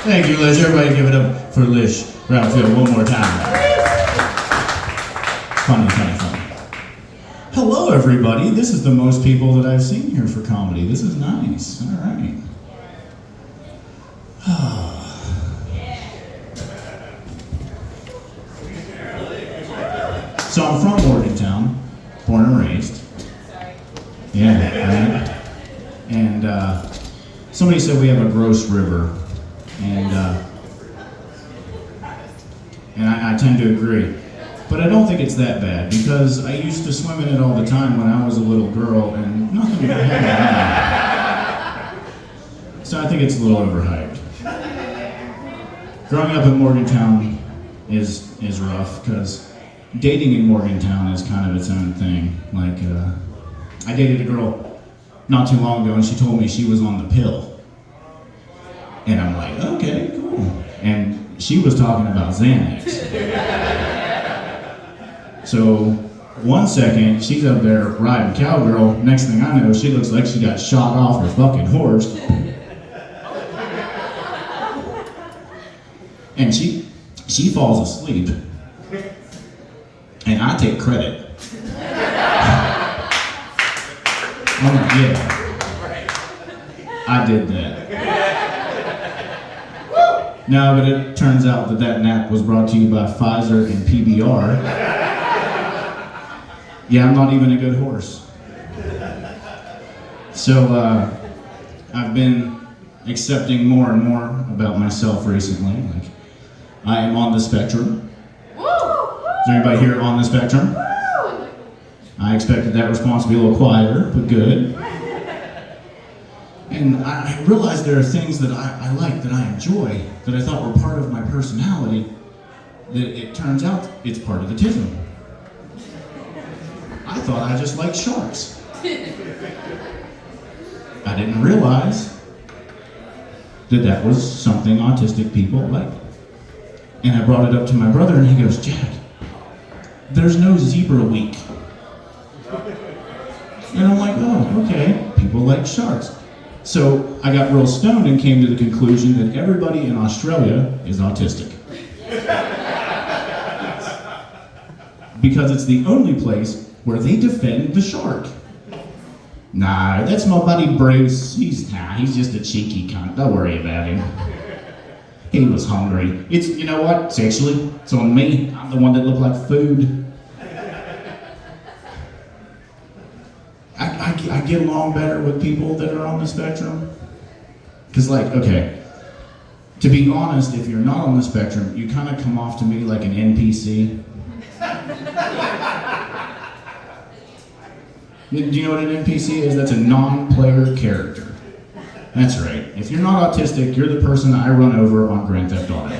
Thank you, Lish. Everybody give it up for Lish Brownfield one more time. Funny. Hello, everybody. This is the most people that I've seen here for comedy. This is nice. All right. So I'm from Morgantown, born and raised. Yeah, right? And somebody said we have a gross river, and I tend to agree. But I don't think it's that bad, because I used to swim in it all the time when I was a little girl, and nothing ever happened. So I think it's a little overhyped. Growing up in Morgantown is rough, because dating in Morgantown is kind of its own thing. Like, I dated a girl not too long ago, and she told me she was on the pill. And I'm like, okay, cool. And she was talking about Xanax. So, one second, she's up there riding cowgirl. Next thing I know, she looks like she got shot off her fucking horse. And she falls asleep. And I take credit. I'm like, yeah, I did that. No, but it turns out that nap was brought to you by Pfizer and PBR. Yeah, I'm not even a good horse. So, I've been accepting more and more about myself recently. Like, I am on the spectrum. Is there anybody here on the spectrum? I expected that response to be a little quieter, but good. And I realized there are things that I like, that I enjoy, that I thought were part of my personality, that it turns out it's part of autism. I thought I just liked sharks. I didn't realize that was something autistic people like. And I brought it up to my brother, and he goes, Jack, there's no zebra week. And I'm like, oh, okay, people like sharks. So I got real stoned and came to the conclusion that everybody in Australia is autistic. Because it's the only place where they defend the shark. Nah, that's my buddy Bruce. He's just a cheeky cunt. Don't worry about him. He was hungry. It's, you know what, sexually, it's on me. I'm the one that looked like food. I get along better with people that are on the spectrum. Because, like, okay, to be honest, if you're not on the spectrum, you kind of come off to me like an NPC. Do you know what an NPC is? That's a non-player character. That's right. If you're not autistic, you're the person I run over on Grand Theft Auto.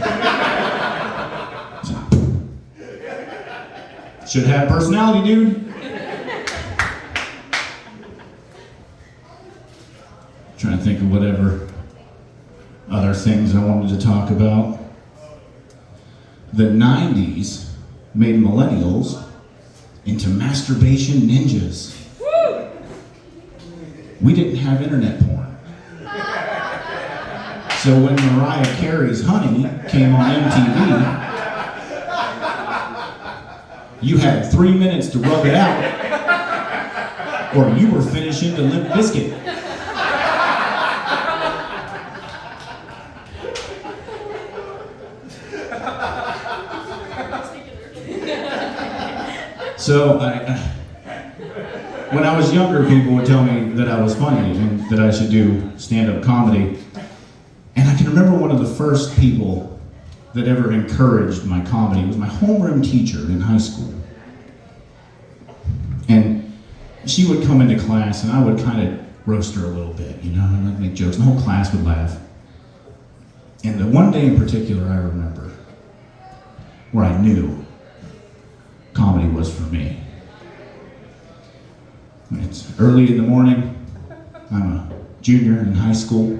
Should have personality, dude. Trying to think of whatever other things I wanted to talk about. The 90s made millennials into masturbation ninjas. We didn't have internet porn. So when Mariah Carey's Honey came on MTV, you had 3 minutes to rub it out, or you were finishing the Limp Bizkit. So when I was younger, people would tell me that I was funny and that I should do stand-up comedy. And I can remember one of the first people that ever encouraged my comedy was my homeroom teacher in high school. And she would come into class, and I would kind of roast her a little bit, you know, and I'd make jokes, and the whole class would laugh. And the one day in particular I remember where I knew comedy was for me. It's early in the morning. I'm a junior in high school.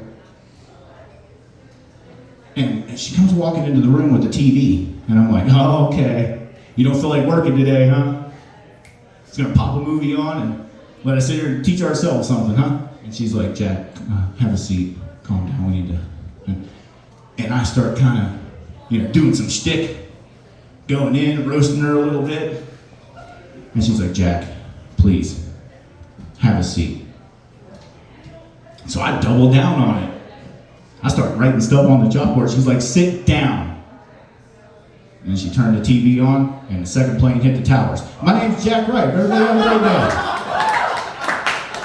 And she comes walking into the room with the TV. And I'm like, oh, okay. You don't feel like working today, huh? It's gonna pop a movie on and let us sit here and teach ourselves something, huh? And she's like, Jack, have a seat. Calm down, we need to. And I start kind of, doing some shtick, going in, roasting her a little bit. And she's like, Jack, please, have a seat. So I double down on it. I start writing stuff on the chalkboard. She's like, sit down. And she turned the TV on, and the second plane hit the towers. My name's Jack Wright. Everybody have a great day.